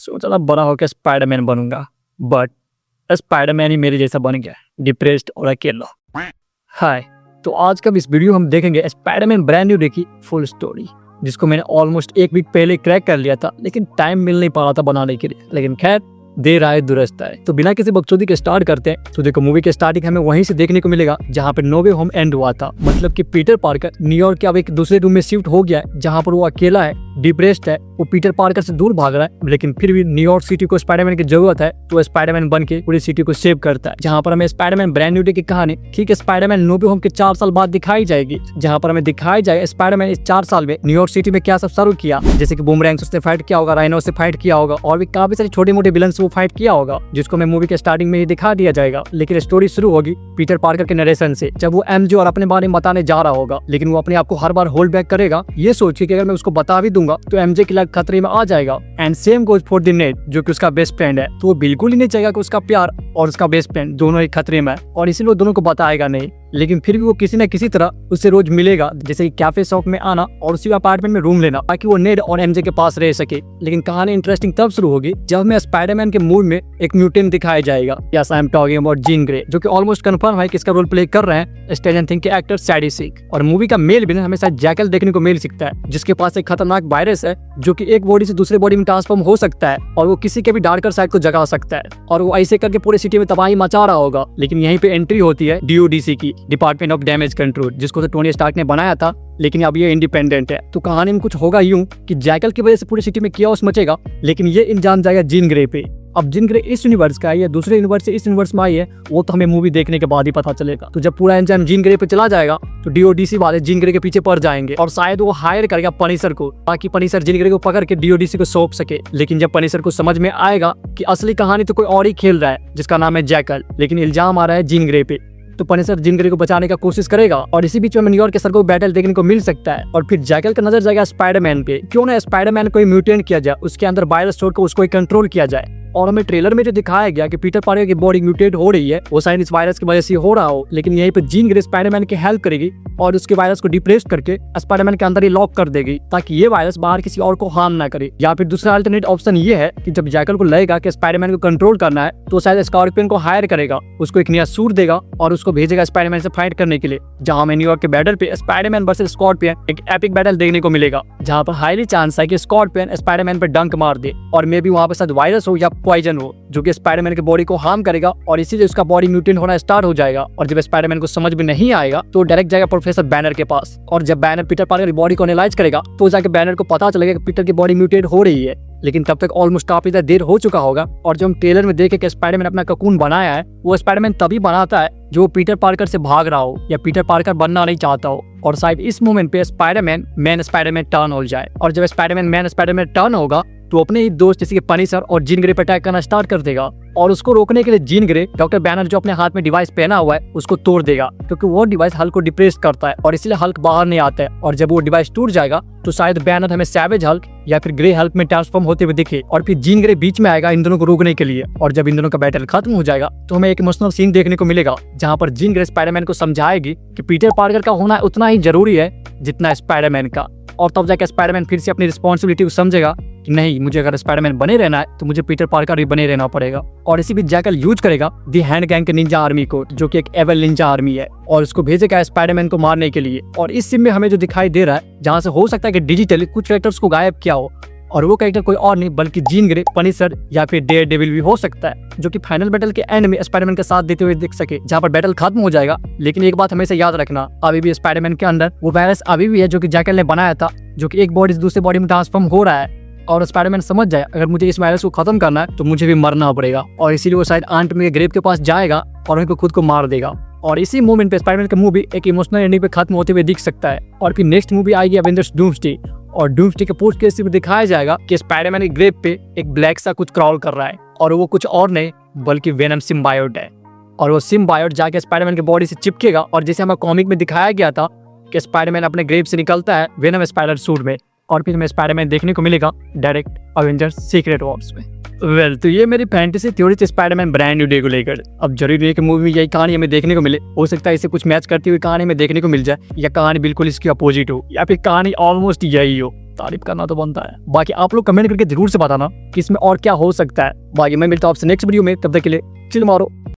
सोचा था बड़ा होकर स्पाइडरमैन बनूंगा, बट स्पाइडरमैन ही मेरे जैसा बन गया, डिप्रेस्ड और अकेला। हाय, तो आज का इस वीडियो हम देखेंगे स्पाइडरमैन ब्रांड न्यू डे की फुल स्टोरी, जिसको मैंने ऑलमोस्ट एक वीक पहले क्रैक कर लिया था, लेकिन टाइम मिल नहीं पा रहा था बनाने के लिए। लेकिन खैर, देर आए दुरुस्त आए। तो बिना किसी बकचोदी के स्टार्ट करते हैं। तो देखो, मूवी के स्टार्टिंग हमें वहीं से देखने को मिलेगा जहां पर नो वे होम एंड हुआ था। मतलब कि पीटर पार्कर न्यूयॉर्क के अब एक दूसरे रूम में शिफ्ट हो गया है, जहां पर वो अकेला है, डिप्रेस्ड है। वो पीटर पार्कर से दूर भाग रहा है, लेकिन फिर भी न्यूयॉर्क सिटी को स्पाइडरमैन की जरूरत है, तो स्पाइडरमैन बन के पूरी सिटी को सेव करता है। जहां पर हमें स्पाइडरमैन ब्रांड न्यू डे की कहानी ठीक है स्पाइडरमैन नो वे होम के 4 साल बाद दिखाई जाएगी, जहां पर हमें दिखाई जाए स्पाइडरमैन इस 4 साल में न्यूयॉर्क सिटी में क्या सब शुरू किया। जैसे कि बूमरैंग से फाइट किया होगा, राइनो से फाइट किया होगा, और भी काफी सारे छोटे मोटे विलन से वो फाइट किया होगा, जिसको हमें मूवी के स्टार्टिंग में ही दिखा दिया जाएगा। लेकिन स्टोरी शुरू होगी पीटर पार्कर के नरेशन से, जब वो एमजे और अपने बारे में बताने जा रहा होगा। लेकिन वो अपने आप को हर बार होल्ड बैक करेगा, ये सोच के कि अगर मैं उसको बता भी दूंगा तो एमजे की लाइफ खतरे में आ जाएगा। And same goes for the net, जो कि उसका बेस्ट फ्रेंड है। तो वो बिल्कुल ही नहीं चाहेगा कि उसका प्यार और उसका बेस्ट फ्रेंड दोनों ही खतरे में है, और इसीलिए वो दोनों को बताएगा नहीं। लेकिन फिर भी वो किसी न किसी तरह उससे रोज मिलेगा, जैसे कि कैफे शॉप में आना और उसी अपार्टमेंट में रूम लेना, ताकि वो नेड और एमजे के पास रह सके। लेकिन कहानी इंटरेस्टिंग तब शुरू होगी जब हमें स्पाइडरमैन के मूड में एक म्यूटेंट दिखाया जाएगा। Yes, I am talking about Jean Grey, जो कि ऑलमोस्ट कंफर्म है कि इसका रोल प्ले कर रहे हैं स्ट्रेंजर थिंग्स के एक्टर सैडी सिक। और मूवी का मेल विलन हमें शायद जैकल देखने को मिल सकता है, जिसके पास एक खतरनाक वायरस है, जो कि एक बॉडी से दूसरे बॉडी में ट्रांसफॉर्म हो सकता है, और वो किसी के भी डार्कर साइड को जगा सकता है, और वो ऐसे करके पूरे सिटी में तबाही मचा रहा होगा। लेकिन यहीं पे एंट्री होती है DODC की, डिपार्टमेंट ऑफ डैमेज कंट्रोल, जिसको तो टोनी स्टार्क ने बनाया था, लेकिन अब ये इंडिपेंडेंट है। तो कहानी में कुछ होगा यूं कि जैकल की वजह से पूरी सिटी में कियाओस मचेगा, लेकिन ये इन जान जाएगा जीन ग्रे पे। अब जीन ग्रे इस यूनिवर्स का है या दूसरे यूनिवर्स से इस यूनिवर्स में आई है, वो तो हमें मूवी देखने के बाद ही पता चलेगा। तो जब पूरा एंजाइम जीन ग्रे पे चला जाएगा तो DODC वाले जीन ग्रे के पीछे पड़ जाएंगे, और शायद वो हायर करेगा पनिशर को, ताकि पनिशर जीन ग्रे को पकड़ के DODC को सौंप सके। लेकिन जब पनिशर को समझ में आएगा कि असली कहानी तो कोई और ही खेल रहा है, जिसका नाम है जैकल, लेकिन इल्जाम आ रहा है जीन ग्रे पे, तो पनिशर जीन ग्रे को बचाने का कोशिश करेगा। और इसी बीच में न्यूयॉर्क के सर को बैटल देखने को मिल सकता है। और फिर जैकल का नजर जाएगा स्पाइडरमैन पे। क्यों ना स्पाइडरमैन को म्यूटेंट किया जाए, उसके अंदर वायरस छोड़ कर उसको कंट्रोल किया जाए। और हमें ट्रेलर में जो दिखाया गया कि पीटर पार्कर की बॉडी म्यूटेट हो रही है, वो शायद इस वायरस की वजह से हो रहा हो। लेकिन यहीं पे जीन ग्रे स्पाइडरमैन की हेल्प करेगी और उसके वायरस को डिप्रेस करके स्पाइडरमैन के अंदर ही लॉक कर देगी, ताकि ये वायरस बाहर किसी और को हार्म ना करे। या फिर दूसरा अल्टरनेट ऑप्शन ये है कि जब जैकल को लगेगा कि स्पाइडरमैन को कंट्रोल करना है, तो शायद स्कॉर्पियन को हायर करेगा, उसको एक नया सूट देगा और उसको भेजेगा स्पाइडरमैन से फाइट करने के लिए। जहां हमें न्यूयॉर्क के बैटल पे स्पाइडरमैन वर्सेस स्कॉर्पियन एक एपिक बैटल देखने को मिलेगा, जहां पर हाईली चांस है कि स्कॉर्पियन स्पाइडरमैन पर डंक मार दे, और मे बी वहां पर शायद वायरस हो या पॉइजन हो, जो कि स्पाइडरमैन की बॉडी को हार्म करेगा, और इसीलिए उसका बॉडी म्यूटेंट होना स्टार्ट हो जाएगा। और जब स्पाइडरमैन को समझ में नहीं आएगा तो डायरेक्ट जाएगा प्रोफेसर बैनर के पास, और जब बैनर पीटर पार्कर की बॉडी को एनालाइज करेगा तो जाके बैनर को पता चलेगा कि पीटर की बॉडी म्यूटेट हो रही है। लेकिन तब तक ऑलमोस्ट काफी देर हो चुका होगा। और जब हम ट्रेलर में देखे कि स्पाइडरमैन अपना ककून बनाया है, वो स्पाइडरमैन तभी बनाता है जो पीटर पार्कर से भाग रहा हो या पीटर पार्कर बनना नहीं चाहता हो। और शायद इस मोमेंट पे स्पाइडरमैन मैन स्पाइडरमैन टर्न हो जाए, और जब स्पाइडरमैन मैन स्पाइडरमैन टर्न होगा तो अपने ही दोस्त जैसे कि पनिशर और जीन ग्रे पर अटैक करना स्टार्ट कर देगा। और उसको रोकने के लिए जीन ग्रे डॉक्टर बैनर जो अपने हाथ में डिवाइस पहना हुआ है उसको तोड़ देगा, क्योंकि वो डिवाइस हल्क को डिप्रेस करता है, और इसलिए हल्क बाहर नहीं आता है। और जब वो डिवाइस टूट जाएगा तो शायद बैनर हमें सैवेज हल्क या फिर ग्रे हल्क में ट्रांसफॉर्म होते हुए दिखे, और फिर जीन ग्रे बीच में आएगा इन दोनों को रोकने के लिए। और जब इन दोनों का बैटल खत्म हो जाएगा तो हमें एक इमोशनल सीन देखने को मिलेगा, जहाँ पर जीन ग्रे स्पाइडरमैन को समझाएगी कि पीटर पार्कर का होना उतना ही जरूरी है जितना स्पाइडरमैन का। और तब जाकर स्पाइडरमैन फिर से अपनी रिस्पॉन्सिबिलिटी को समझेगा कि नहीं, मुझे अगर स्पाइडरमैन बने रहना है तो मुझे पीटर पार्कर भी बने रहना पड़ेगा। और इसी बीच जैकल यूज करेगा दी हैंड गैंग के निंजा आर्मी को, जो कि एक एवल निंजा आर्मी है, और उसको भेजेगा स्पाइडरमैन को मारने के लिए। और इस सीन में हमें जो दिखाई दे रहा है, जहां से हो सकता है कि डिजिटली कुछ कैरेक्टर्स को गायब किया हो, और वो कैरेक्टर कोई और नहीं बल्कि जीन ग्रे, पनिशर या फिर डेयरडेविल भी हो सकता है, जो कि फाइनल बैटल के एंड में स्पाइडरमैन का साथ देते हुए दिख सके, जहां पर बैटल खत्म हो जाएगा। लेकिन एक बात हमेशा याद रखना, अभी भी स्पाइडरमैन के अंदर वो वायरस अभी भी है जो कि जैकल ने बनाया था, जो कि एक बॉडी से दूसरे बॉडी में ट्रांसफॉर्म हो रहा है। और स्पाइडरमैन समझ जाए अगर मुझे इस वायरस को खत्म करना है तो मुझे भी मरना पड़ेगा, और इसीलिए वो शायद आंट में ग्रेव के पास जाएगा और वहीं पे खुद को मार देगा। और इसी मोमेंट पे स्पाइडरमैन का मूवी एक इमोशनल एंडिंग पे खत्म होते हुए दिख सकता है। और फिर नेक्स्ट मूवी आएगी एवेंजर्स डूम्सडे, और डूम्सडे के पोस्ट क्रेडिट में दिखाया जाएगा कि स्पाइडरमैन के ग्रेव पे एक ब्लैक सा कुछ क्रॉल कर रहा है, और वो कुछ और नहीं बल्कि वेनम सिम्बायोट है। और वो सिम्बायोट जाके स्पाइडरमैन की बॉडी से चिपकेगा, और जैसे हमें कॉमिक में दिखाया गया था कि स्पाइडरमैन अपने ग्रेव से निकलता है वेनम स्पाइडर सूट में, और फिर हमें स्पाइडरमैन देखने को मिलेगा डायरेक्ट अवेंजर्स सीक्रेट वॉर्स में। वेल, तो ये मेरी फैंटेसी थ्योरी थी स्पाइडरमैन ब्रांड न्यू डे को लेकर। अब जरूरी है कि मूवी में यही कहानी हमें देखने को मिले, हो सकता है इसे कुछ मैच करती हुई कहानी हमें देखने को मिल जाए, या कहानी बिल्कुल इसकी अपोजिट हो, या फिर कहानी ऑलमोस्ट यही हो, तारीफ करना तो बनता है। बाकी आप लोग कमेंट करके जरूर से बताना कि इसमें और क्या हो सकता है। बाकी मैं मिलता हूँ आपसे नेक्स्ट वीडियो में, तब तक के लिए चिल मारो।